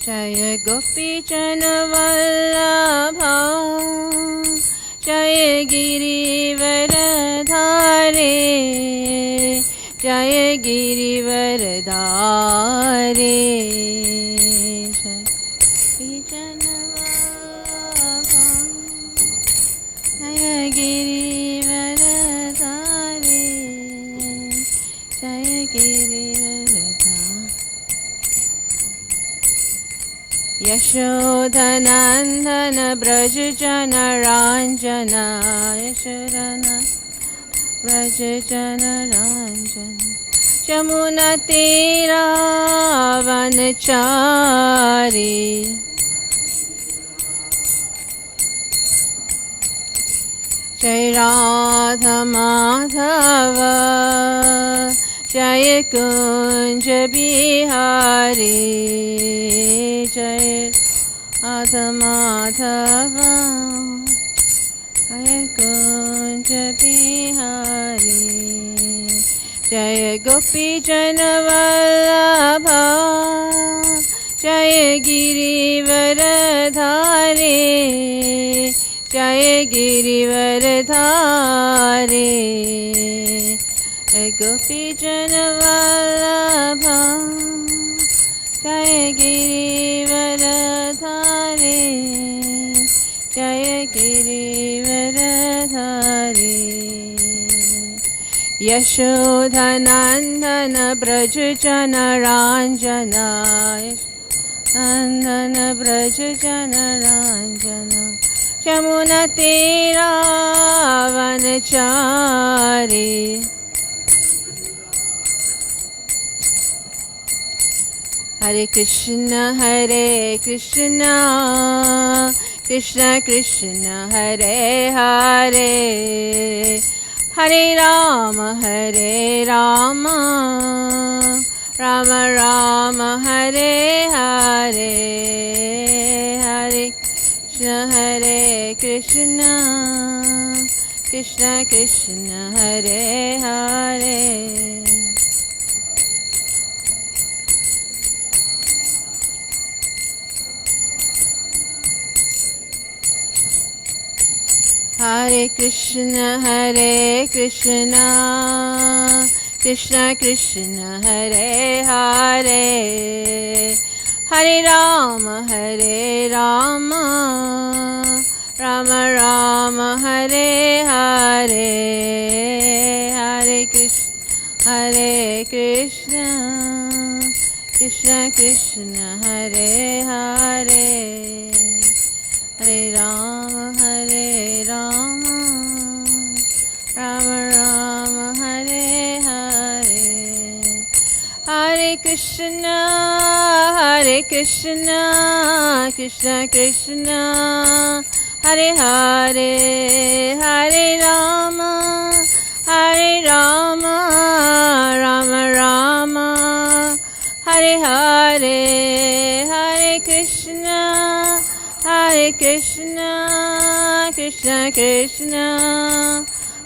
जय गोपीजन वल्लभा जय गिरिवरधारे जय गिरिवरधारे जय गोपीजन वल्लभा जय गिरिवरधारे जय गिरिवरधारे यशोधनन्दन ब्रज जन राञ्जन यशोधन ब्रज जन राञ्जन यमुनतीरावनचारी जय राधा माधव जय कुंज बिहारी जय राधा माधव जय कुंज बिहारी जय गोपीजन वल्लभा जय गिरिवरधारे जय गिरिवरधारे गोपीजन वल्लभा जय गिरिवरधारे जय गिरिवरधारे यशोधनन्दन ब्रज जन राञ्जन नन्दन ब्रज जन राञ्जन यमुनतीरावनचारी हरे कृष्ण कृष्ण कृष्ण हरे हरे हरे राम राम राम हरे हरे हरे कृष्ण कृष्ण कृष्ण हरे हरे हरे कृष्ण कृष्ण कृष्ण हरे हरे हरे राम राम राम हरे हरे हरे कृष्ण कृष्ण कृष्ण हरे हरे हरे राम राम राम हरे हरे हरे कृष्ण कृष्ण कृष्ण हरे हरे हरे राम राम राम हरे हरे हरे कृष्ण कृष्ण कृष्ण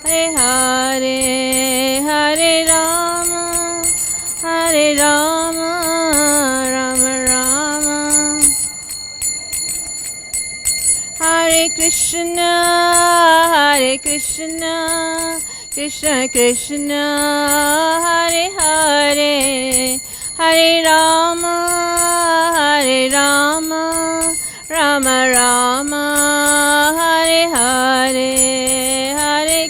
हरे हरे हरे राम राम राम हरे कृष्ण कृष्ण कृष्ण हरे हरे हरे राम राम राम हरे हरे हरे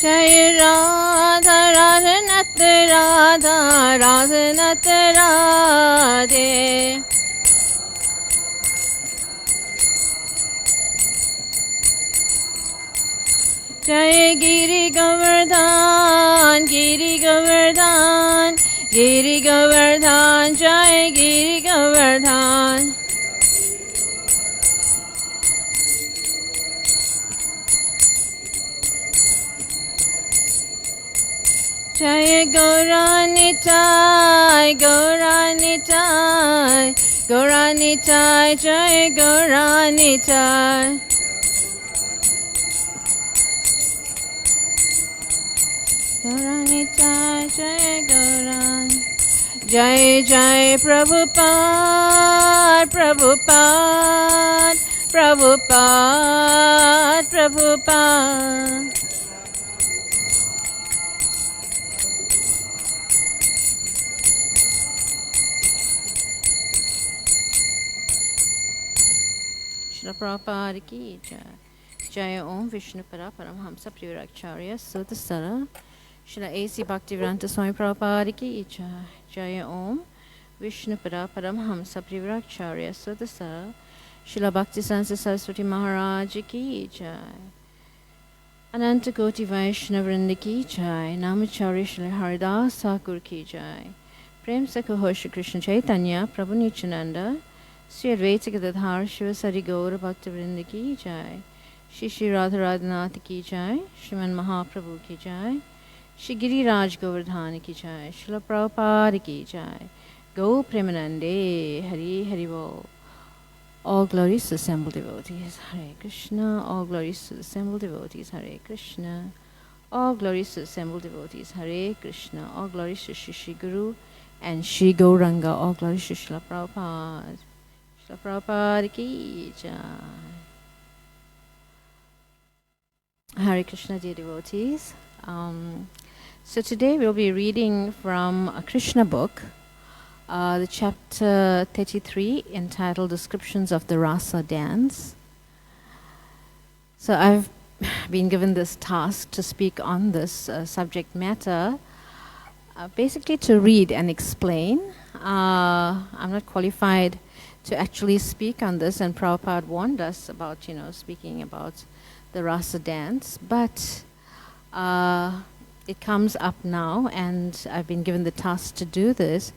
जय राधा राधनत राधा राधनत राधे जय गिरि गोवर्धन जय Giri Govardhan Jaya Gauranitai, Gauranitai, Gauranitai, Jaya Gauranitai. Gauranitai, Jaya Gauran. Jai Jai Prabhupada, Prabhupada, Prabhupada, Prabhupada. Srila Prabhupada ki jai. Jaya Om Vishnu Para Paramhamsa Privarakcharya Sudasara. Srila A.C. Bhaktivedanta Swami Prabhupada ki jai. Jaya Om Vishnu Para Paramhamsa Privarakcharya Sudasara. Srila Bhaktivedanta Saraswati Maharaj ki jai. Ananta Koti Vaishnavrinda ki jai. Namacharya Srila Haridas Thakur ki jai. Prem Sakho Shri Krishna Chaitanya Prabhu Nityananda Sri Advaita Gadadhar Shiva Sari Gaura Bhaktivinoda ki jai. Shri Shri Radha Radhanath ki jai. Shriman Mahaprabhu ki jai. Shri Giriraj Govardhana ki jai. Srila Prabhupada ki jai. Go Premanande Hari Hari Bo. All glories to assembled devotees. Hare Krishna. All glories to assembled devotees. Hare Krishna. All glories to assembled devotees. Hare Krishna. All glories to Shri Shri Guru and Shri Gauranga. All glories to Srila Prabhupada. Srila Prabhupada ki jai. Hare Krishna, dear devotees. So today we'll be reading from a Krishna book, the chapter 33, entitled Descriptions of the Rasa Dance. So I've been given this task to speak on this subject matter, basically to read and explain. I'm not qualified to actually speak on this, and Prabhupada warned us about, speaking about the Rasa dance, but it comes up now, and I've been given the task to do this.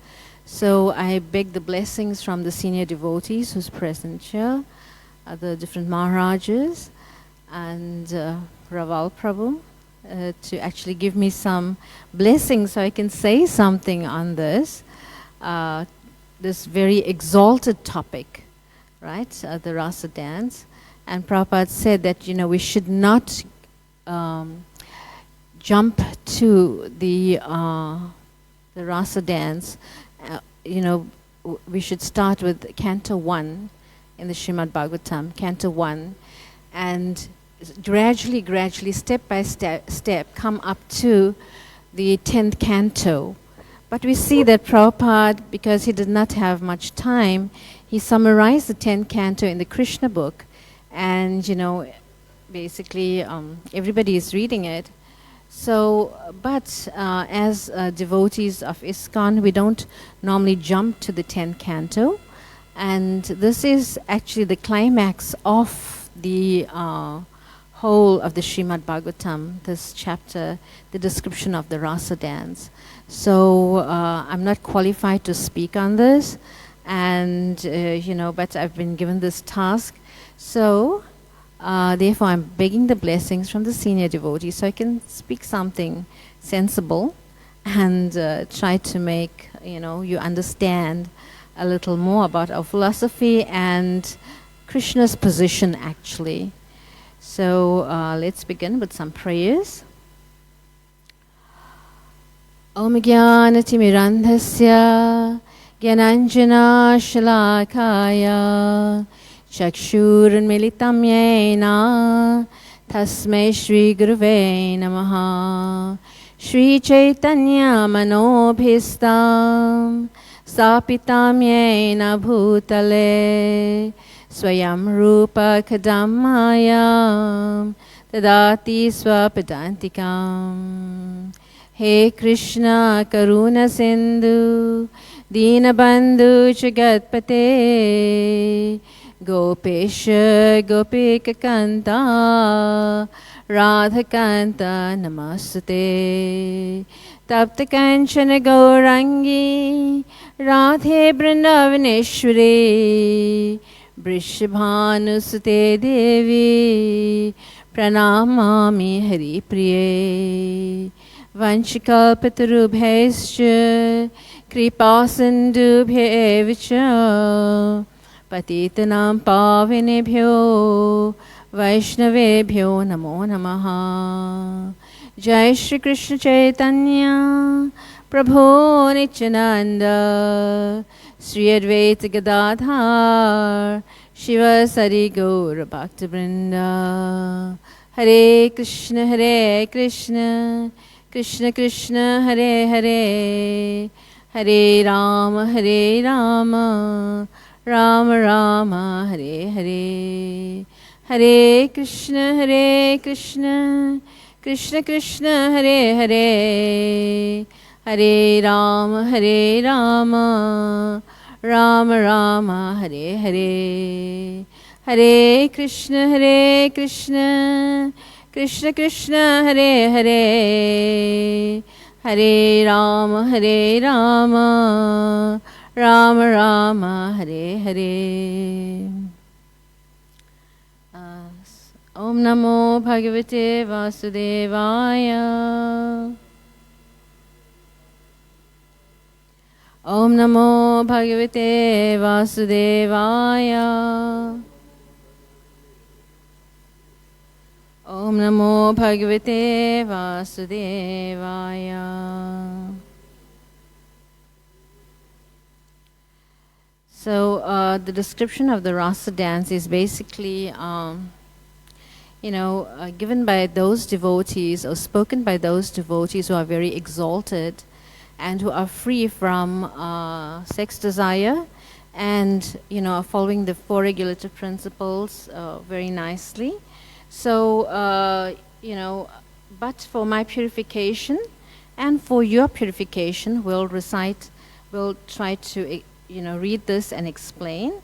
So I beg the blessings from the senior devotees who's present here, the different Maharajas, and Raval Prabhu, to actually give me some blessings so I can say something on this, this very exalted topic, right, the Rasa dance. And Prabhupada said that, we should not jump to the Rasa dance. We should start with Canto 1 in the Srimad Bhagavatam, Canto 1, and gradually, step by step, come up to the 10th canto. But we see that Prabhupada, because he did not have much time, he summarized the 10th canto in the Krishna book, and basically everybody is reading it. So, but as devotees of ISKCON, we don't normally jump to the 10th canto, and this is actually the climax of the whole of the Srimad Bhagavatam, this chapter, the description of the Rasa dance. So I'm not qualified to speak on this, and but I've been given this task. So therefore I'm begging the blessings from the senior devotees so I can speak something sensible and try to make you understand a little more about our philosophy and Krishna's position actually. So let's begin with some prayers. Om Jnanatimirandhasya Gyananjana Shalakaya Chakshurunmilitam Yena Tasmai Shri Guruve Namaha. Shri Chaitanya Manobhistam Sapitam Yena Bhutale Swayam Rupa Kadamayam Tadati Swapadantikam. He Krishna Karuna Sindhu Dinabandhu Jagatpate Gopesha Gopika Kanta Radhakanta Namastate Tapta Kanchana Gaurangi Radhe Vrindavaneshwari Vrishabhanusute Devi Pranamami Hari Priye Vanchikalpatarubhaischa Kripasindubhya evacha Patitanam pavinebhyo Vaishnavebhyo namo namaha. Jai Shri Krishna Chaitanya Prabhu Nityananda Sri Advaita Gadadhar Shiva Sari Gaura Bhakta Vrinda. Hare Krishna Krishna Krishna Hare Hare Hare Rama Rama Rama Hare Hare. Hare Krishna Krishna Krishna Hare Hare Hare Rama Rama Rama Hare Hare. Hare Krishna Krishna Krishna Hare Hare Hare Rama Rama Rama Hare Hare. Om Namo Bhagavate Vasudevaya. Om Namo Bhagavate Vasudevaya. Om Namo Bhagavate Vasudevaya. So the description of the rasa dance is basically, given by those devotees or spoken by those devotees who are very exalted and who are free from sex desire and, are following the four regulative principles very nicely. So, but for my purification and for your purification, we'll try to, read this and explain.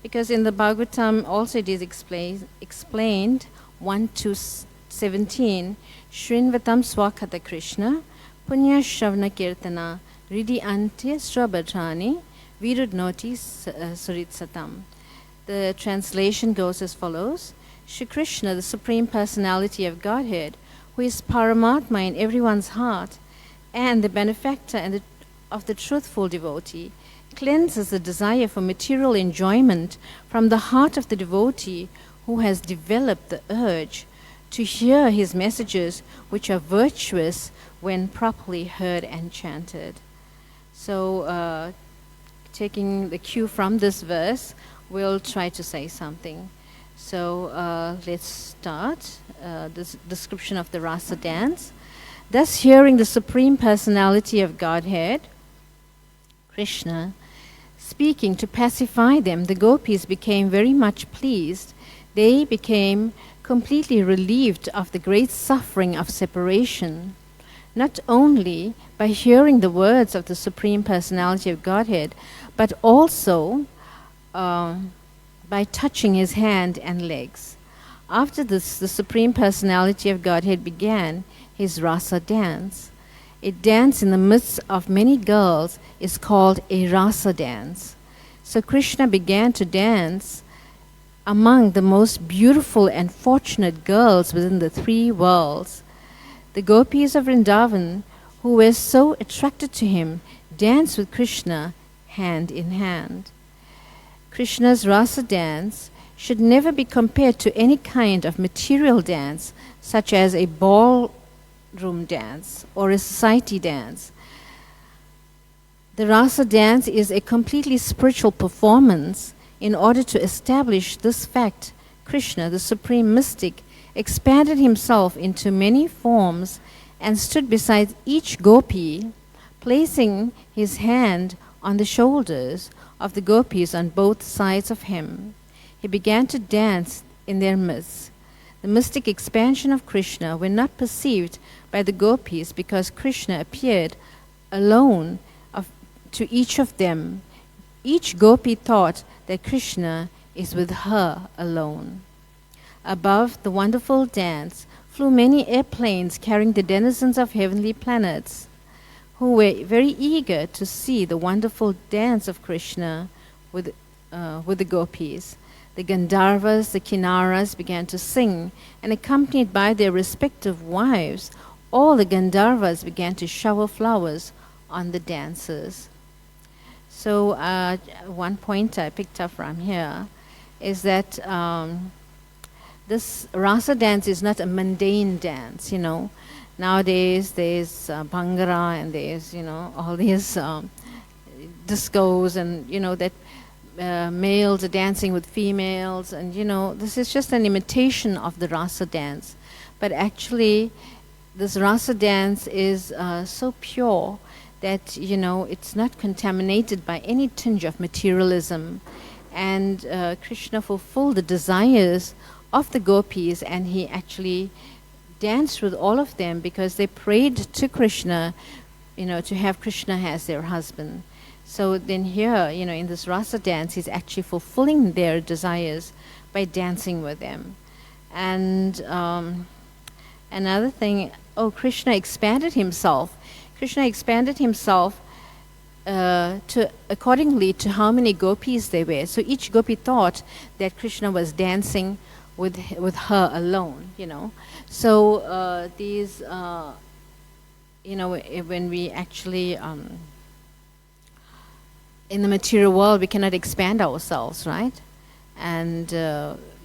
Because in the Bhagavatam also it is explained 1 to 17, Shrinvatam Swakata Krishna, Punya Shravana Kirtana, Ridi Antya Srabhajani, Virudnoti Suritsatam. The translation goes as follows. Shri Krishna, the Supreme Personality of Godhead, who is Paramatma in everyone's heart, and the benefactor of the truthful devotee, cleanses the desire for material enjoyment from the heart of the devotee who has developed the urge to hear his messages, which are virtuous when properly heard and chanted. So, taking the cue from this verse, we'll try to say something. So let's start this description of the rasa dance. Thus, hearing the Supreme Personality of Godhead, Krishna, speaking to pacify them, the gopis became very much pleased. They became completely relieved of the great suffering of separation, not only by hearing the words of the Supreme Personality of Godhead, but also by touching his hand and legs. After this, the Supreme Personality of Godhead began his rasa dance. A dance in the midst of many girls is called a rasa dance. So Krishna began to dance among the most beautiful and fortunate girls within the three worlds. The gopis of Vrindavan, who were so attracted to him, danced with Krishna hand in hand. Krishna's rasa dance should never be compared to any kind of material dance, such as a ballroom dance or a society dance. The rasa dance is a completely spiritual performance. In order to establish this fact, Krishna, the supreme mystic, expanded himself into many forms and stood beside each gopi, placing his hand on the shoulders of the gopis on both sides of him. He began to dance in their midst. The mystic expansion of Krishna were not perceived by the gopis because Krishna appeared alone to each of them. Each gopi thought that Krishna is with her alone. Above the wonderful dance flew many airplanes carrying the denizens of heavenly planets, who were very eager to see the wonderful dance of Krishna with the gopis. The Gandharvas, the Kinnaras began to sing, and accompanied by their respective wives, all the Gandharvas began to shower flowers on the dancers. So one point I picked up from here is that this rasa dance is not a mundane dance, you know. Nowadays there's Bhangra and there's, you know, all these discos and, you know, that males are dancing with females, and, you know, this is just an imitation of the rasa dance. But actually, this rasa dance is so pure that, you know, it's not contaminated by any tinge of materialism. And Krishna fulfilled the desires of the gopis, and he actually danced with all of them because they prayed to Krishna, you know, to have Krishna as their husband. So then here, you know, in this rasa dance, he's actually fulfilling their desires by dancing with them. And another thing, Krishna expanded himself. Krishna expanded himself accordingly to how many gopis there were. So each gopi thought that Krishna was dancing with her alone, you know. So these, you know, when we actually, in the material world, we cannot expand ourselves, right? And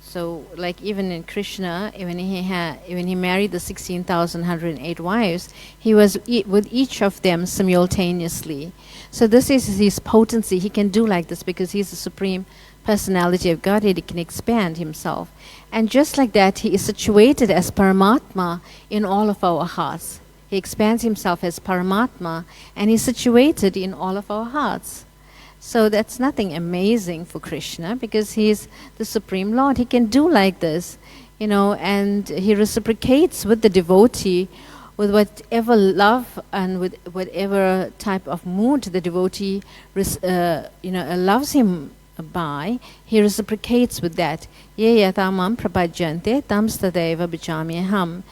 so, like even in Krishna, when he married the 16,108 wives, he was with each of them simultaneously. So this is his potency. He can do like this because he's the supreme personality of Godhead. He can expand himself. And just like that, he is situated as Paramatma in all of our hearts. He expands himself as Paramatma, and he's situated in all of our hearts. So that's nothing amazing for Krishna because he's the Supreme Lord. He can do like this, you know, and he reciprocates with the devotee with whatever love and with whatever type of mood the devotee, you know, loves him by. He reciprocates with that. Ye yatamam prabhajante tam stadeva bhajamyaham.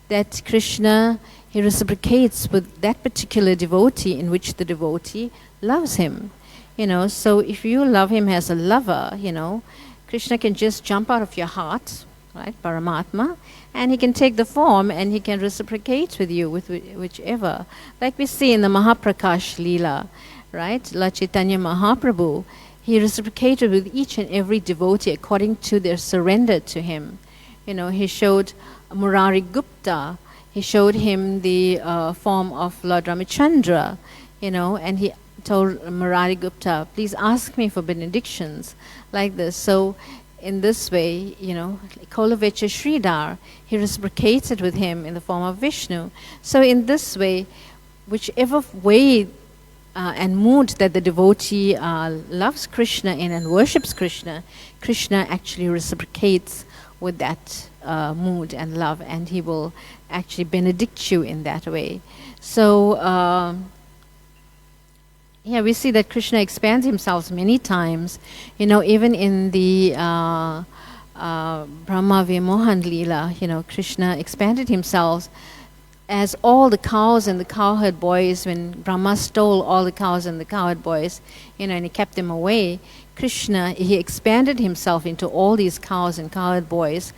That Krishna, he reciprocates with that particular devotee in which the devotee loves him. You know, so if you love him as a lover, you know, Krishna can just jump out of your heart, right, Paramatma, and he can take the form and he can reciprocate with you with whichever. Like we see in the Mahaprakash Leela, right, La Chaitanya Mahaprabhu, he reciprocated with each and every devotee according to their surrender to him. You know, he showed Murari Gupta, he showed him the form of Lord Ramachandra, you know, and he told Murari Gupta, please ask me for benedictions, like this. So in this way, you know, Kolavecha Sridhar, he reciprocated with him in the form of Vishnu. So in this way, whichever way and mood that the devotee loves Krishna in and worships Krishna, Krishna actually reciprocates with that mood and love, and he will actually benedict you in that way. So yeah, we see that Krishna expands himself many times. You know, even in the Brahma Vimohan Leela, you know, Krishna expanded himself as all the cows and the cowherd boys, when Brahma stole all the cows and the cowherd boys, you know, and he kept them away, Krishna, he expanded himself into all these cows and cowherd boys,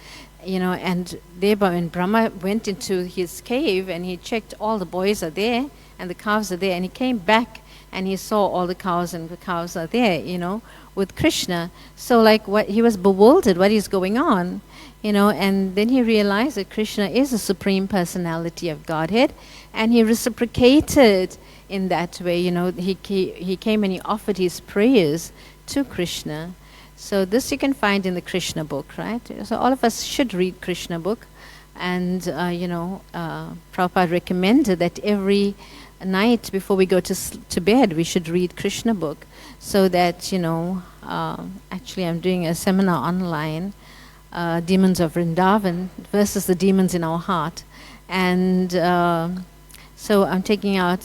you know, and thereby when Brahma went into his cave and he checked all the boys are there and the cows are there, and he came back and he saw all the cows and the cows are there, you know, with Krishna. So like what he was bewildered, what is going on, you know, and then he realized that Krishna is the Supreme Personality of Godhead, and he reciprocated in that way, you know, he came and he offered his prayers to Krishna. So this you can find in the Krishna book, right? So all of us should read Krishna book, and, you know, Prabhupada recommended that every night before we go to bed, we should read Krishna book, so that, you know, actually I'm doing a seminar online, Demons of Vrindavan versus the demons in our heart. And so I'm taking out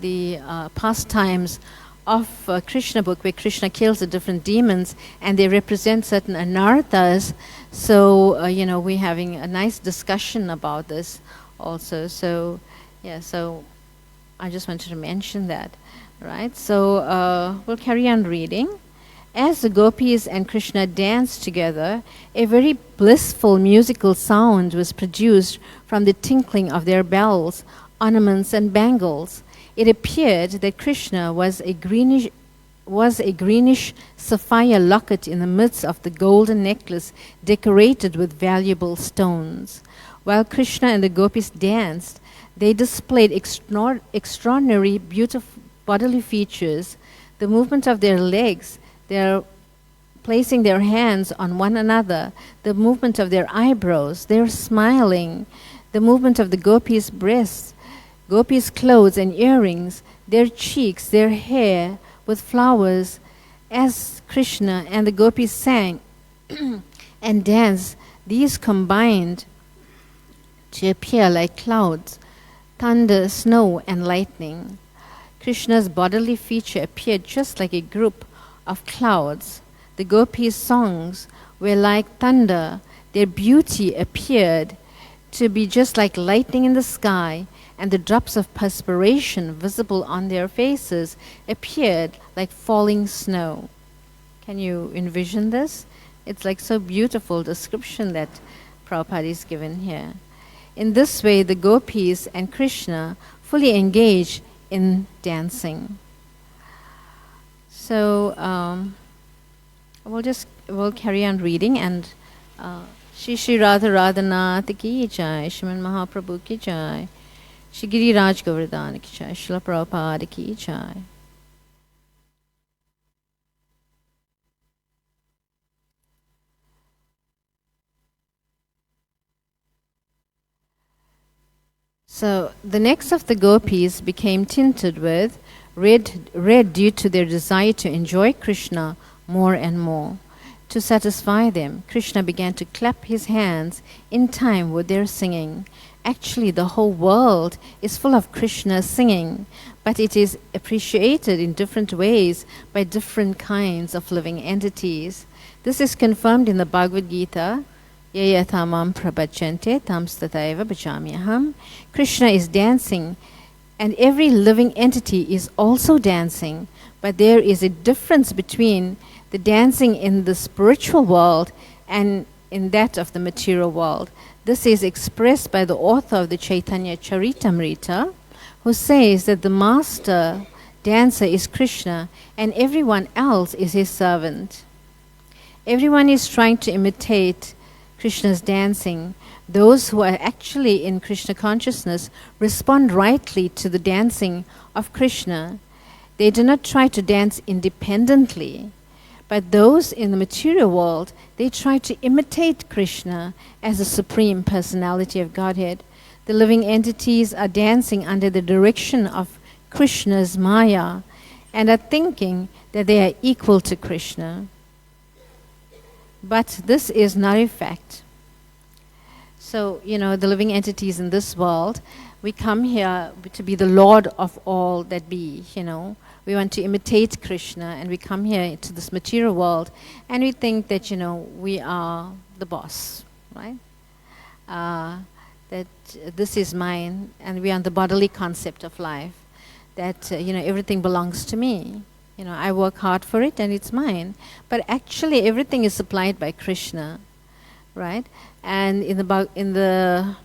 the pastimes of Krishna book, where Krishna kills the different demons and they represent certain anarthas. So, you know, we're having a nice discussion about this also. So, yeah, so I just wanted to mention that, right? So we'll carry on reading. As the gopis and Krishna danced together, a very blissful musical sound was produced from the tinkling of their bells, ornaments, and bangles. It appeared that Krishna was a greenish sapphire locket in the midst of the golden necklace decorated with valuable stones. While Krishna and the gopis danced, they displayed extraordinary beautiful bodily features, the movement of their legs, their placing their hands on one another, the movement of their eyebrows, their smiling, the movement of the gopis' breasts, gopis' clothes and earrings, their cheeks, their hair with flowers. As Krishna and the gopis sang and danced, these combined to appear like clouds, thunder, snow, and lightning. Krishna's bodily feature appeared just like a group of clouds. The gopis' songs were like thunder. Their beauty appeared to be just like lightning in the sky, and the drops of perspiration visible on their faces appeared like falling snow. Can you envision this? It's like so beautiful description that Prabhupada is given here. In this way, the gopis and Krishna fully engage in dancing. So we'll carry on reading, and Shri Shri Radha Radhanath ki jai, Shriman Mahaprabhu ki jai, Shri Giriraj Govardhan ki jai, Srila Prabhupada ki jai. So the necks of the gopis became tinted with red due to their desire to enjoy Krishna more and more. To satisfy them, Krishna began to clap his hands in time with their singing. Actually, the whole world is full of Krishna singing, but it is appreciated in different ways by different kinds of living entities. This is confirmed in the Bhagavad Gita. Yayathamam prabhachante tamstataiva bhajamyaham. Krishna is dancing, and every living entity is also dancing, but there is a difference between the dancing in the spiritual world and in that of the material world. This is expressed by the author of the Chaitanya Charitamrita, who says that the master dancer is Krishna and everyone else is his servant. Everyone is trying to imitate Krishna's dancing. Those who are actually in Krishna consciousness respond rightly to the dancing of Krishna. They do not try to dance independently. But those in the material world, they try to imitate Krishna as the Supreme Personality of Godhead. The living entities are dancing under the direction of Krishna's Maya and are thinking that they are equal to Krishna. But this is not a fact. So, the living entities in this world, we come here to be the Lord of all that be, We want to imitate Krishna, and we come here to this material world, and we think that, we are the boss, right? That this is mine, and we are on the bodily concept of life, that, everything belongs to me. I work hard for it, and it's mine. But actually, everything is supplied by Krishna, right? And in the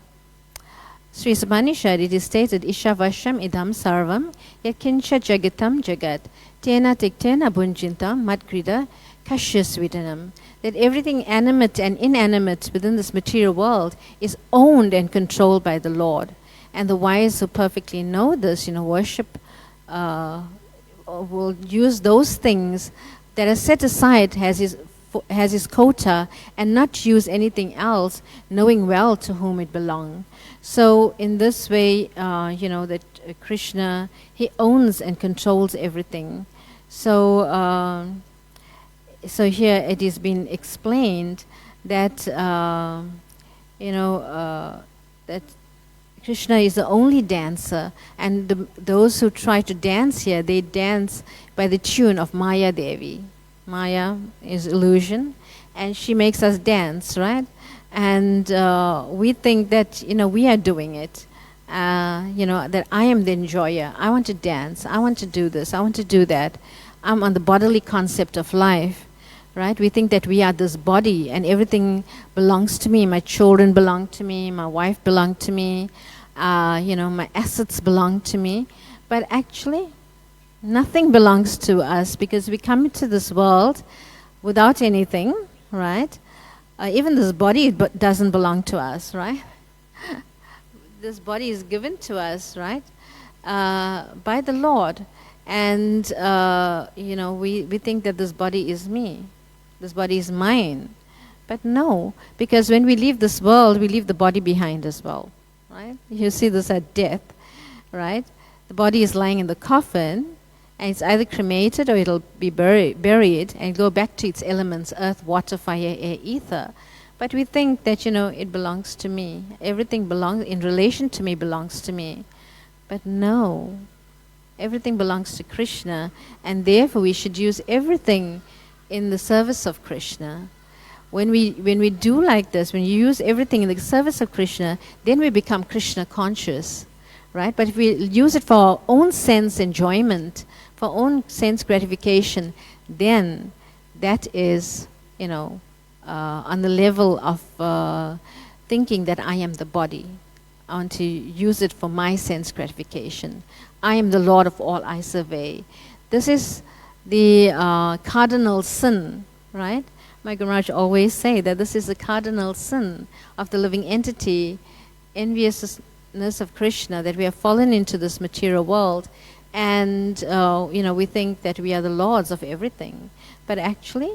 Sri Upanishad, it is stated, Isha Vasham idam sarvam yakincha jagatam jagat tena tiktena bunjintam matkrida kashyasvitanam. That everything animate and inanimate within this material world is owned and controlled by the Lord. And the wise who perfectly know this, worship, will use those things that are set aside as his quota and not use anything else, knowing well to whom it belongs. So in this way, that Krishna, he owns and controls everything. So here it is being explained that that Krishna is the only dancer, and those who try to dance here, they dance by the tune of Maya Devi. Maya is illusion, and she makes us dance, right? And we think that, we are doing it. That I am the enjoyer. I want to dance. I want to do this. I want to do that. I'm on the bodily concept of life, right? We think that we are this body and everything belongs to me. My children belong to me. My wife belongs to me. My assets belong to me. But actually, nothing belongs to us because we come into this world without anything, right? Even this body doesn't belong to us, right? This body is given to us, right? By the Lord. And, we think that this body is me. This body is mine. But no, because when we leave this world, we leave the body behind as well, right? You see this at death, right? The body is lying in the coffin, and it's either cremated or it'll be buried and go back to its elements, earth, water, fire, air, ether. But we think that, it belongs to me. Everything belongs, in relation to me, belongs to me. But no, everything belongs to Krishna, and therefore we should use everything in the service of Krishna. When we do like this, when you use everything in the service of Krishna, then we become Krishna conscious, right? But if we use it for our own sense enjoyment, for our own sense gratification, then that is, on the level of thinking that I am the body. I want to use it for my sense gratification. I am the Lord of all I survey. This is the cardinal sin, right? My Guru Maharaj always say that this is the cardinal sin of the living entity, enviousness of Krishna, that we have fallen into this material world, and we think that we are the lords of everything. But actually,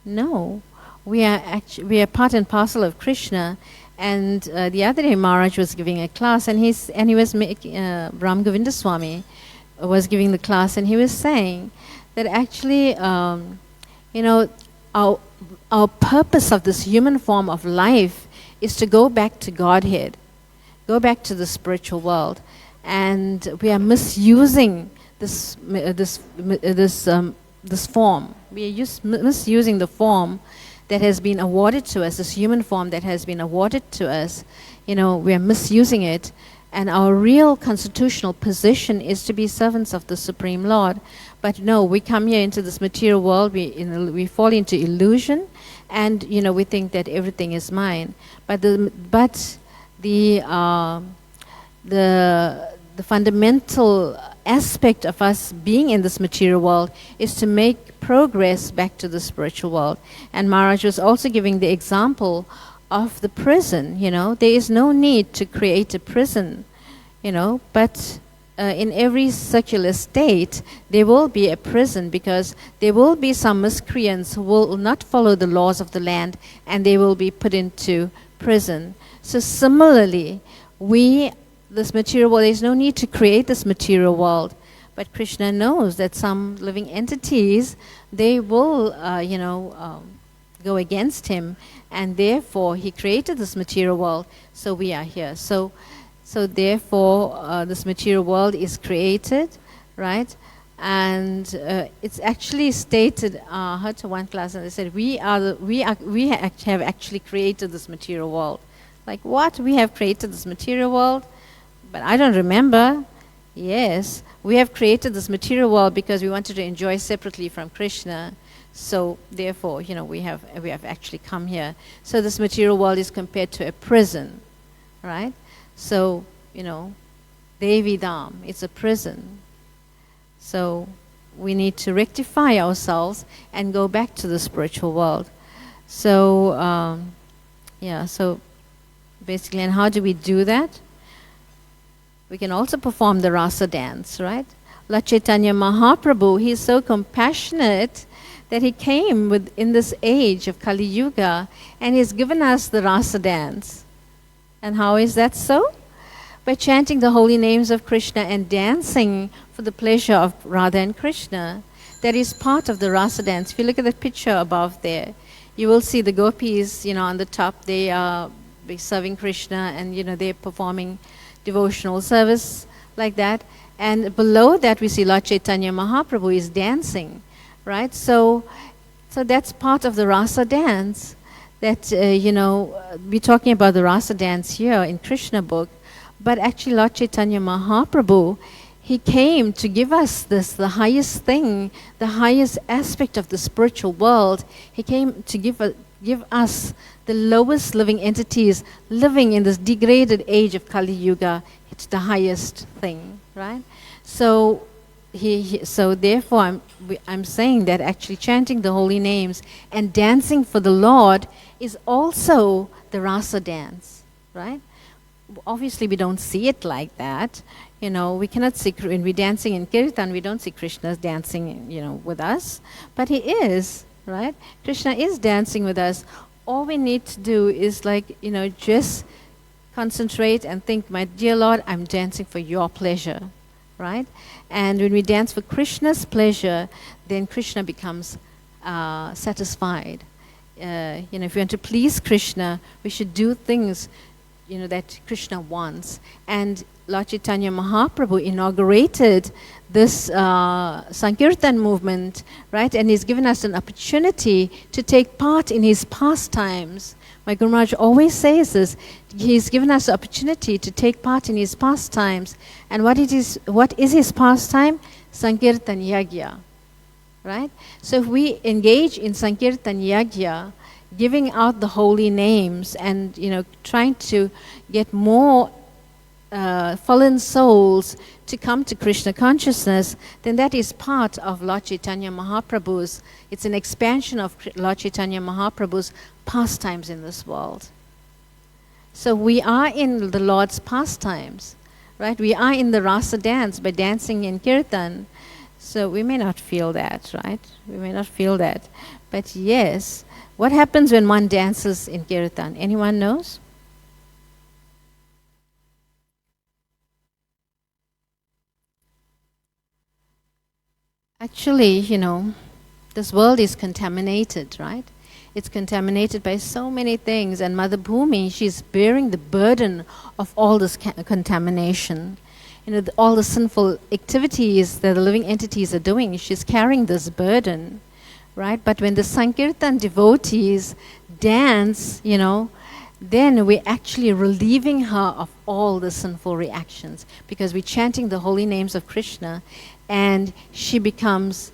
no. We are part and parcel of Krishna. And the other day, Maharaj was giving a class, and he was making Ram Govinda Swami was giving the class, and he was saying that actually, our purpose of this human form of life is to go back to Godhead, go back to the spiritual world, and we are misusing this form. We are misusing the form that has been awarded to us, this human form that has been awarded to us. We are misusing it, and our real constitutional position is to be servants of the Supreme Lord. But no, we come here into this material world, we fall into illusion, and we think that everything is mine. But the fundamental aspect of us being in this material world is to make progress back to the spiritual world. And Maharaj was also giving the example of the prison. There is no need to create a prison, but in every secular state there will be a prison, because there will be some miscreants who will not follow the laws of the land, and they will be put into prison. So similarly, this material world, there's no need to create this material world. But Krishna knows that some living entities, they will, go against him, and therefore he created this material world. So we are here. So therefore, this material world is created, right? And it's actually stated. I heard to one class, and they said, we have actually created this material world. Like what? We have created this material world, but I don't remember. Yes, we have created this material world because we wanted to enjoy separately from Krishna. So therefore, we have actually come here. So this material world is compared to a prison, right? So, Devi Dham, it's a prison. So we need to rectify ourselves and go back to the spiritual world. So, so basically, and how do we do that? We can also perform the rasa dance, right? Lord Chaitanya Mahaprabhu, he is so compassionate that he came in this age of Kali Yuga, and he has given us the rasa dance. And how is that so? By chanting the holy names of Krishna and dancing for the pleasure of Radha and Krishna. That is part of the rasa dance. If you look at the picture above there, you will see the gopis, on the top. They are serving Krishna, and they're performing devotional service like that. And below that we see Lord Chaitanya Mahaprabhu is dancing, right? So that's part of the rasa dance. That we're talking about the rasa dance here in Krishna book, but actually Lord Chaitanya Mahaprabhu, he came to give us this, the highest thing, the highest aspect of the spiritual world. He came to give us the lowest living entities living in this degraded age of Kali Yuga. It's the highest thing, right? So so therefore I'm saying that actually chanting the holy names and dancing for the Lord is also the rasa dance, right? Obviously we don't see it like that. We cannot see, when we're dancing in Kirtan, we don't see Krishna dancing, with us. But he is, right? Krishna is dancing with us. All we need to do is just concentrate and think, my dear Lord, I'm dancing for your pleasure, right? And when we dance for Krishna's pleasure, then Krishna becomes satisfied. If we want to please Krishna, we should do things, that Krishna wants. And Lord Chaitanya Mahaprabhu inaugurated this Sankirtan movement, right? And he's given us an opportunity to take part in his pastimes. My Guru Maharaj always says this. He's given us the opportunity to take part in his pastimes. And what is his pastime? Sankirtan Yagya, right? So if we engage in Sankirtan Yagya, giving out the holy names and, trying to get more fallen souls to come to Krishna consciousness, then that is part of Lord Chaitanya Mahaprabhu's, it's an expansion of Lord Chaitanya Mahaprabhu's pastimes in this world. So we are in the Lord's pastimes, right? We are in the rasa dance by dancing in Kirtan. So we may not feel that, right? We may not feel that. But yes, what happens when one dances in Kirtan? Anyone knows? Actually, this world is contaminated, right? It's contaminated by so many things, and Mother Bhumi, she's bearing the burden of all this contamination. All the sinful activities that the living entities are doing, she's carrying this burden, right? But when the Sankirtan devotees dance, then we're actually relieving her of all the sinful reactions, because we're chanting the holy names of Krishna, and she becomes,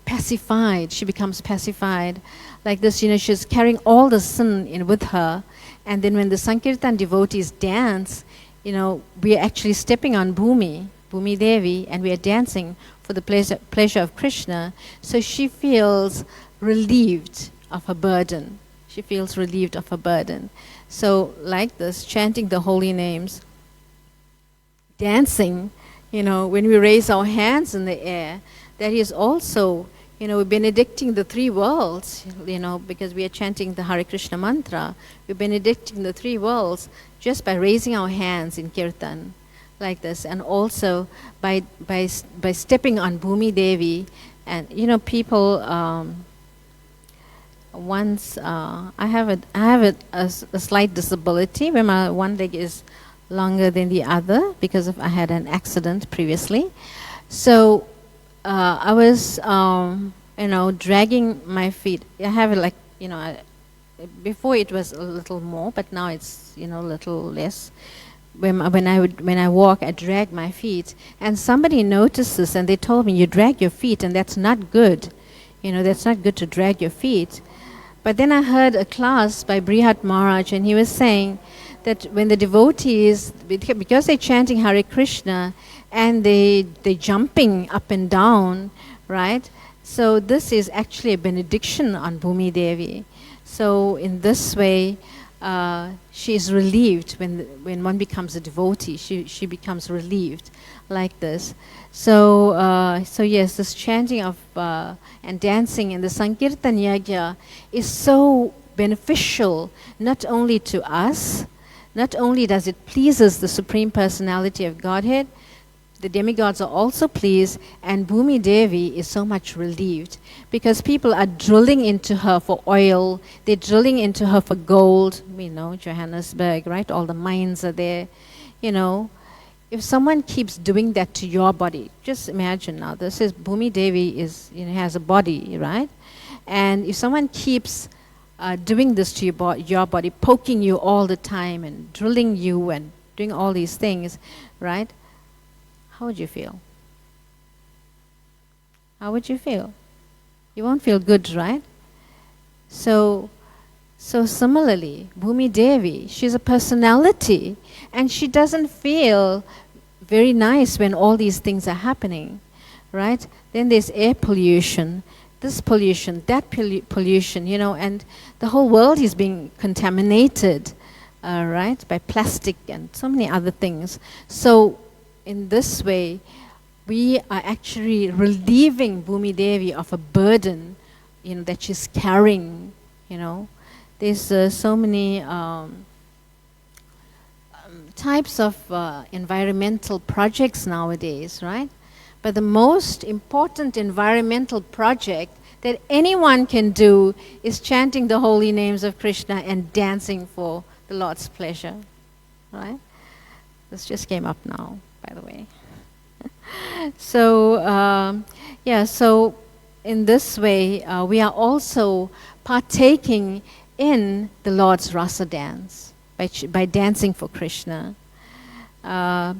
pacified. She becomes pacified. Like this, she's carrying all the sin with her. And then when the Sankirtan devotees dance, we are actually stepping on Bhumi Devi, and we are dancing for the pleasure of Krishna. So she feels relieved of her burden. She feels relieved of her burden. So like this, chanting the holy names, dancing, when we raise our hands in the air, that is also, we're benedicting the three worlds, because we are chanting the Hare Krishna mantra. We're benedicting the three worlds just by raising our hands in Kirtan, like this. And also by stepping on Bhumi Devi. And, people, once, I have a slight disability where my one leg is longer than the other because I had an accident previously. So I was, dragging my feet. I have before it was a little more, but now it's, a little less. When I walk, I drag my feet. And somebody noticed this, and they told me, you drag your feet, and that's not good. That's not good to drag your feet. But then I heard a class by Brihat Maharaj, and he was saying that when the devotees, because they're chanting Hare Krishna, and they're jumping up and down, right? So this is actually a benediction on Bhumi Devi. So in this way, she is relieved when one becomes a devotee. She becomes relieved, like this. So yes, this chanting of and dancing in the Sankirtan Yagya is so beneficial, not only to us, not only does it pleases the Supreme Personality of Godhead, the demigods are also pleased, and Bhumi Devi is so much relieved, because people are drilling into her for oil, they're drilling into her for gold. We know Johannesburg, right? All the mines are there. If someone keeps doing that to your body, just imagine now, this is Bhumi Devi has a body, right? And if someone keeps doing this to your body, poking you all the time and drilling you and doing all these things, right? how would you feel? How would you feel? You won't feel good, right? So similarly, Bhumi Devi, she's a personality, and she doesn't feel very nice when all these things are happening, right? Then there's air pollution, this pollution, that pollution, and the whole world is being contaminated, right, by plastic and so many other things. So in this way, we are actually relieving Bhumi Devi of a burden, that she's carrying, There's so many types of environmental projects nowadays, right? But the most important environmental project that anyone can do is chanting the holy names of Krishna and dancing for the Lord's pleasure, right? This just came up now, by the way. So, so in this way, we are also partaking in the Lord's rasa dance by dancing for Krishna. I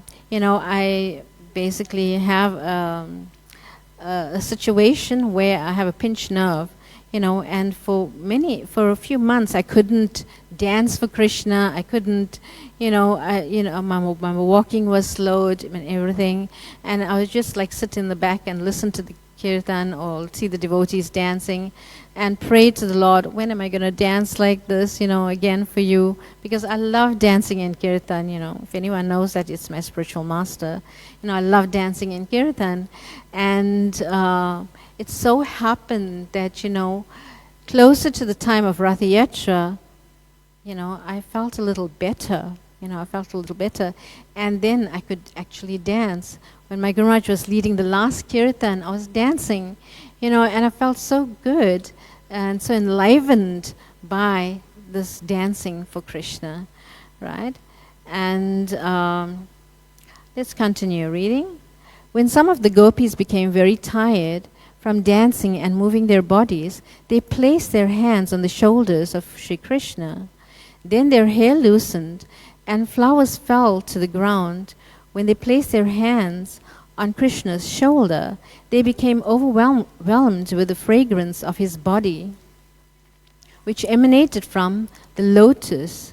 basically have a situation where I have a pinched nerve, and for a few months I couldn't dance for Krishna. I couldn't, my walking was slowed and everything, and I would just like sit in the back and listen to the kirtan or see the devotees dancing and pray to the Lord, when am I going to dance like this, again for you? Because I love dancing in kirtan, If anyone knows that, it's my spiritual master. I love dancing in kirtan. And it so happened that, closer to the time of Ratha Yatra, I felt a little better. And then I could actually dance. When my Guru Maharaj was leading the last kirtan, I was dancing, and I felt so good and so enlivened by this dancing for Krishna, right? And let's continue reading. When some of the gopis became very tired from dancing and moving their bodies, they placed their hands on the shoulders of Sri Krishna. Then their hair loosened and flowers fell to the ground. When they placed their hands on Krishna's shoulder, they became overwhelmed with the fragrance of his body, which emanated from the lotus,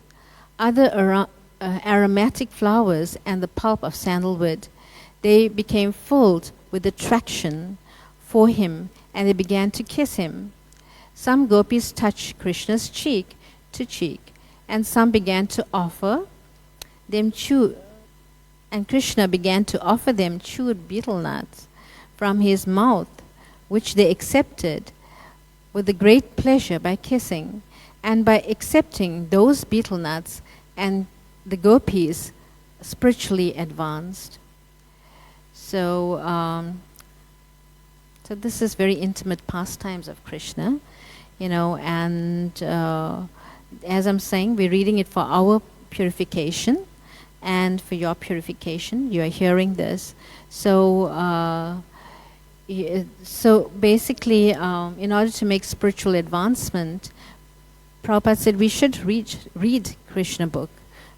other aromatic flowers, and the pulp of sandalwood. They became filled with attraction for him, and they began to kiss him. Some gopis touched Krishna's cheek to cheek, and some began to offer them and Krishna began to offer them chewed betel nuts from his mouth, which they accepted with a great pleasure by kissing. And by accepting those betel nuts, and the gopis spiritually advanced. So, so this is very intimate pastimes of Krishna, and as I'm saying, we're reading it for our purification. And for your purification, you are hearing this. So, so basically, in order to make spiritual advancement, Prabhupada said we should read Krishna book,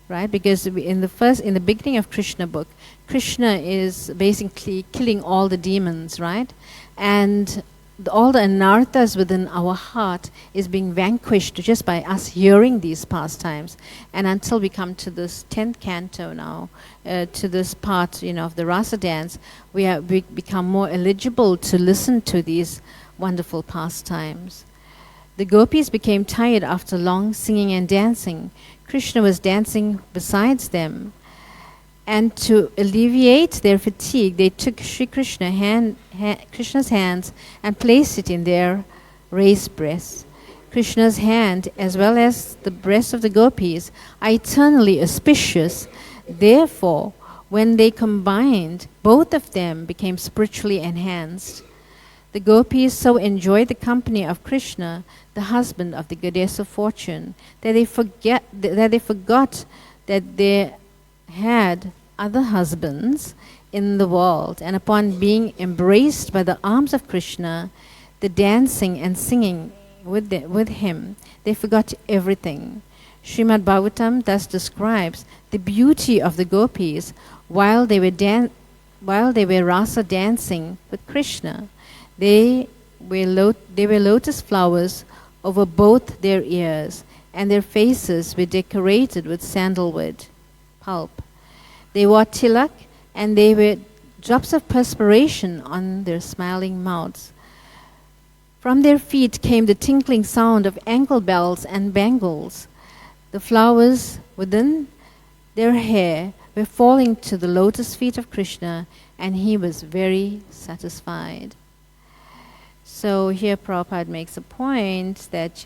right? Because in the beginning of Krishna book, Krishna is basically killing all the demons, right? And all the anarthas within our heart is being vanquished just by us hearing these pastimes. And until we come to this 10th canto now, to this part, of the rasa dance, we become more eligible to listen to these wonderful pastimes. The gopis became tired after long singing and dancing. Krishna was dancing besides them. And to alleviate their fatigue, they took Sri Krishna's hands and placed it in their raised breasts. Krishna's hand, as well as the breasts of the gopis, are eternally auspicious. Therefore, when they combined, both of them became spiritually enhanced. The gopis so enjoyed the company of Krishna, the husband of the goddess of fortune, that they forgot that they had other husbands in the world, and upon being embraced by the arms of Krishna, the dancing and singing with him, they forgot everything. Srimad Bhagavatam thus describes the beauty of the gopis while they were while they were rasa dancing with Krishna, they were lotus flowers over both their ears, and their faces were decorated with sandalwood pulp. They wore tilak, and they were drops of perspiration on their smiling mouths. From their feet came the tinkling sound of ankle bells and bangles. The flowers within their hair were falling to the lotus feet of Krishna, and he was very satisfied. So here Prabhupada makes a point that,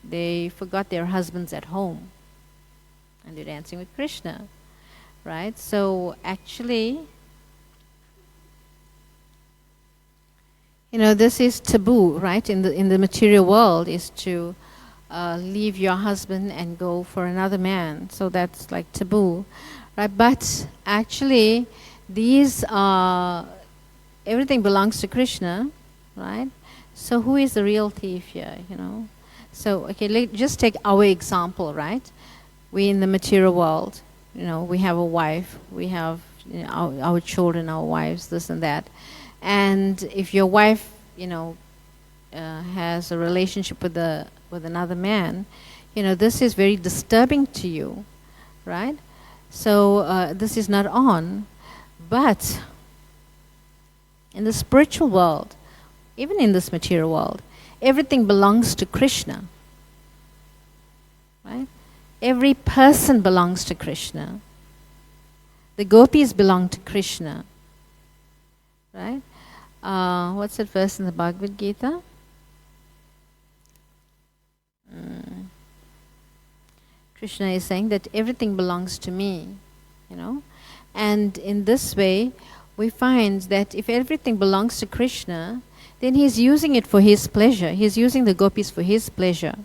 they forgot their husbands at home and they're dancing with Krishna, right? So actually, this is taboo, right? In the material world, is to leave your husband and go for another man. So that's like taboo, right? But actually, these everything belongs to Krishna, right? So who is the real thief here? So okay, just take our example, right? We in the material world, we have a wife, we have our children, our wives, this and that. And if your wife, has a relationship with another man, this is very disturbing to you, right? So this is not on. But in the spiritual world, even in this material world, everything belongs to Krishna, right? Every person belongs to Krishna. The gopis belong to Krishna, right? What's that verse in the Bhagavad Gita? Krishna is saying that everything belongs to me, And in this way, we find that if everything belongs to Krishna, then he's using it for his pleasure. He's using the gopis for his pleasure,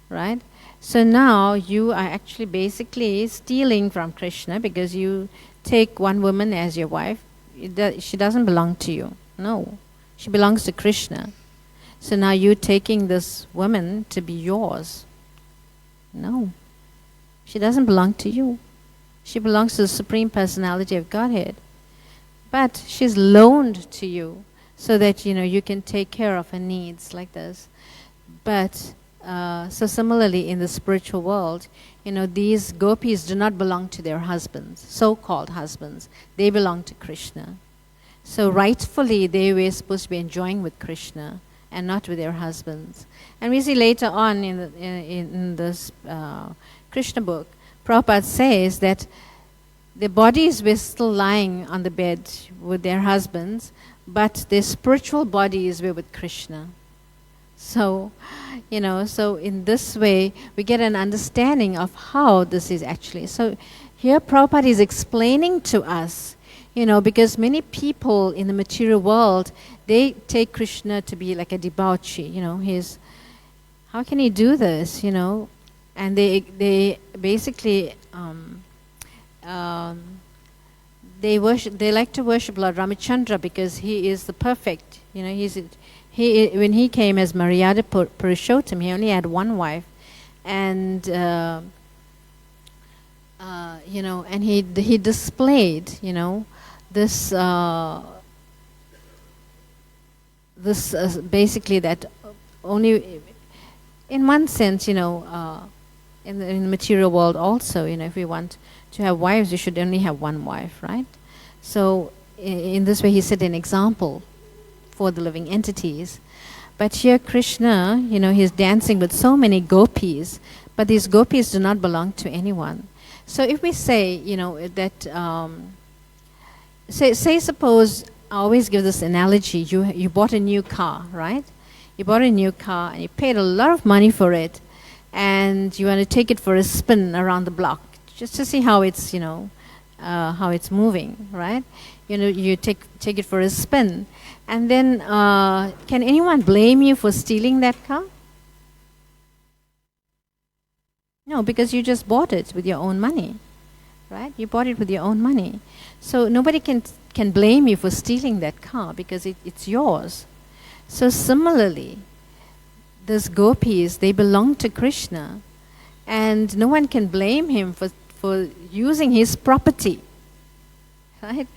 right? So now you are actually basically stealing from Krishna because you take one woman as your wife. She doesn't belong to you. No, she belongs to Krishna. So now you're taking this woman to be yours. No, she doesn't belong to you. She belongs to the Supreme Personality of Godhead. But she's loaned to you so that, you can take care of her needs like this. But, so similarly in the spiritual world, these gopis do not belong to their husbands, so-called husbands. They belong to Krishna. So rightfully they were supposed to be enjoying with Krishna and not with their husbands. And we see later on in this Krishna book, Prabhupada says that their bodies were still lying on the bed with their husbands, but their spiritual bodies were with Krishna. So, so in this way, we get an understanding of how this is actually. So here Prabhupada is explaining to us, because many people in the material world, they take Krishna to be like a debauchee, how can he do this, And they basically, they like to worship Lord Ramachandra because he is the perfect, when he came as Maryada Purushottam, he only had one wife, and and he displayed, this basically that only in one sense, in the material world also, if we want to have wives, you should only have one wife, right? So in this way, he set an example for the living entities. But here Krishna, he's dancing with so many gopis, but these gopis do not belong to anyone. So if we say, that, say suppose, I always give this analogy, you bought a new car, right? You bought a new car and you paid a lot of money for it, and you want to take it for a spin around the block, just to see how it's, how it's moving, right? You take it for a spin, and then can anyone blame you for stealing that car? No, because you just bought it with your own money, right? You bought it with your own money. So nobody can blame you for stealing that car because it's yours. So similarly, these gopis, they belong to Krishna, and no one can blame him for using his property. right?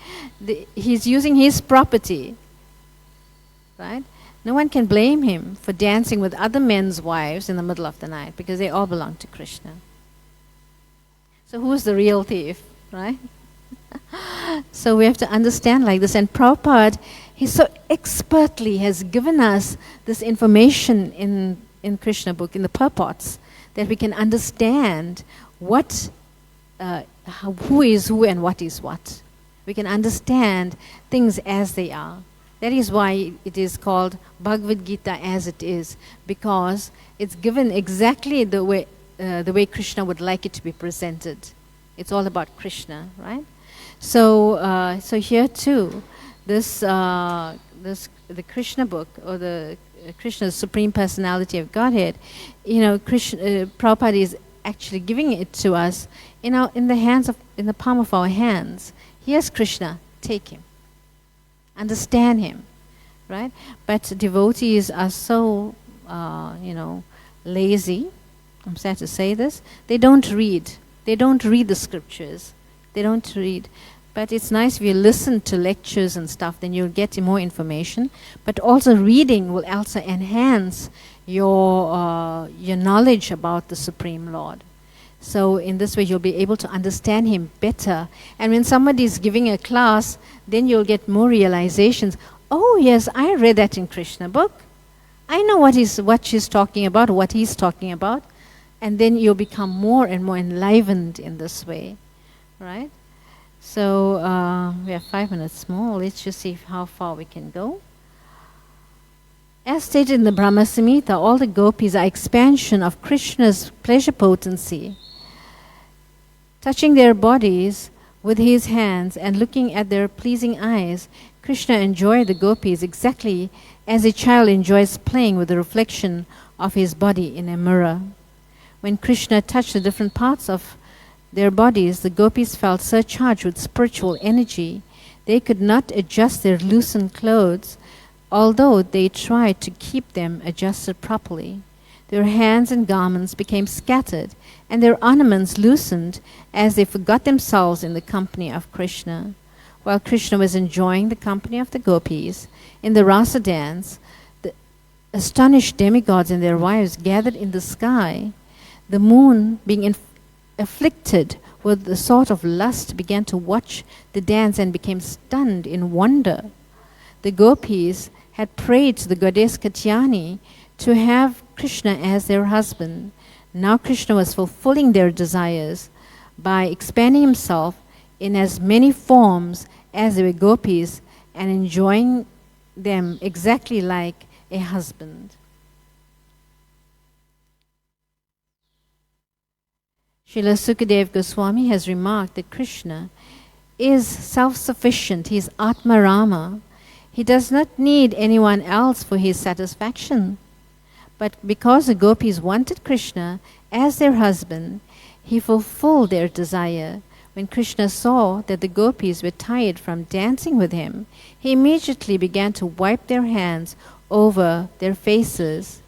He's using his property, right? No one can blame him for dancing with other men's wives in the middle of the night because they all belong to Krishna. So who's the real thief, right? So we have to understand like this. And Prabhupada, he so expertly has given us this information in Krishna book, in the purports, that we can understand what, who is who and what is what. We can understand things as they are. That is why it is called Bhagavad Gita as it is, because it's given exactly the way Krishna would like it to be presented. It's all about Krishna, right? So, so here too, the Krishna book, or the Krishna's Supreme Personality of Godhead, Prabhupada is actually giving it to us in the palm of our hands. Here's Krishna, take him. Understand him, right? But devotees are so, lazy. I'm sad to say this. They don't read. They don't read the scriptures. They don't read. But it's nice if you listen to lectures and stuff, then you'll get more information. But also reading will also enhance your knowledge about the Supreme Lord. So in this way, you'll be able to understand him better. And when somebody is giving a class, then you'll get more realizations. Oh yes, I read that in Krishna book. I know what she's talking about, what he's talking about. And then you'll become more and more enlivened in this way, right? So we have 5 minutes more. Let's just see how far we can go. As stated in the Brahma Samhita, all the gopis are expansion of Krishna's pleasure potency. Touching their bodies with his hands and looking at their pleasing eyes, Krishna enjoyed the gopis exactly as a child enjoys playing with the reflection of his body in a mirror. When Krishna touched the different parts of their bodies, the gopis felt surcharged with spiritual energy. They could not adjust their loosened clothes, although they tried to keep them adjusted properly. Their hands and garments became scattered, and their ornaments loosened as they forgot themselves in the company of Krishna. While Krishna was enjoying the company of the gopis in the rasa dance, the astonished demigods and their wives gathered in the sky. The moon, being afflicted with the sort of lust, began to watch the dance and became stunned in wonder. The gopis had prayed to the goddess Katyani to have Krishna as their husband. Now Krishna was fulfilling their desires by expanding himself in as many forms as they were gopis and enjoying them exactly like a husband. Srila Sukadeva Goswami has remarked that Krishna is self-sufficient. He is Atma Rama. He does not need anyone else for his satisfaction. But because the gopis wanted Krishna as their husband, he fulfilled their desire. When Krishna saw that the gopis were tired from dancing with him, he immediately began to wipe his hands over their faces,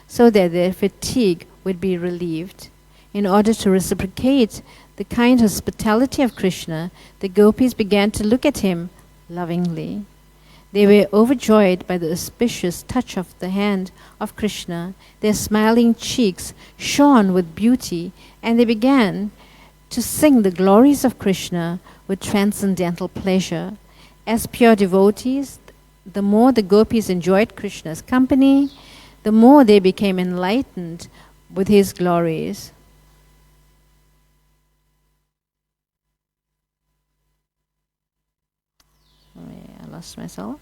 so that their fatigue would be relieved. In order to reciprocate the kind hospitality of Krishna, the gopis began to look at him lovingly. They were overjoyed by the auspicious touch of the hand of Krishna. Their smiling cheeks shone with beauty, and they began to sing the glories of Krishna with transcendental pleasure. As pure devotees, the more the gopis enjoyed Krishna's company, the more they became enlightened with his glories. I lost myself.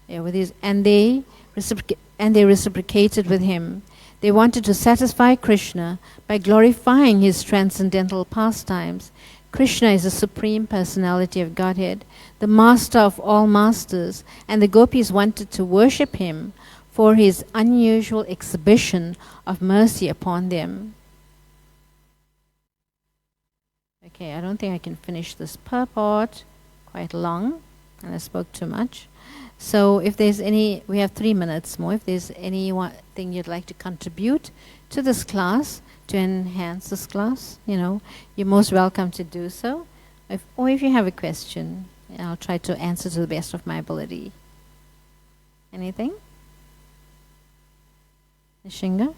Yeah, with his, and they reciprocated with him. They wanted to satisfy Krishna by glorifying his transcendental pastimes. Krishna is the Supreme Personality of Godhead, the master of all masters, and the gopis wanted to worship him for his unusual exhibition of mercy upon them. Okay, I don't think I can finish this purport. Quite long, and I spoke too much. So if there's we have 3 minutes more. If there's anything you'd like to contribute to this class, to enhance this class, you're most welcome to do so. Or if you have a question, I'll try to answer to the best of my ability. Anything? Nishinga?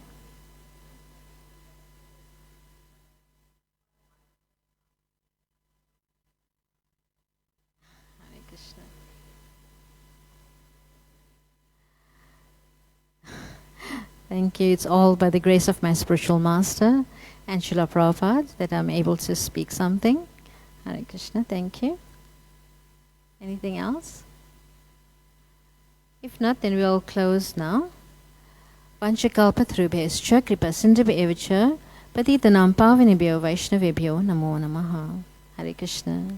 Hare Krishna. Thank you. It's all by the grace of my spiritual master and Srila Prabhupada that I'm able to speak something. Hare Krishna. Thank you. Anything else? If not, then we'll close now. Vanchakalpatarubhyascha kripasindhubhyo evacha patitanam pavanebhyo vaishnavebhyo namo namaha. Hare Krishna.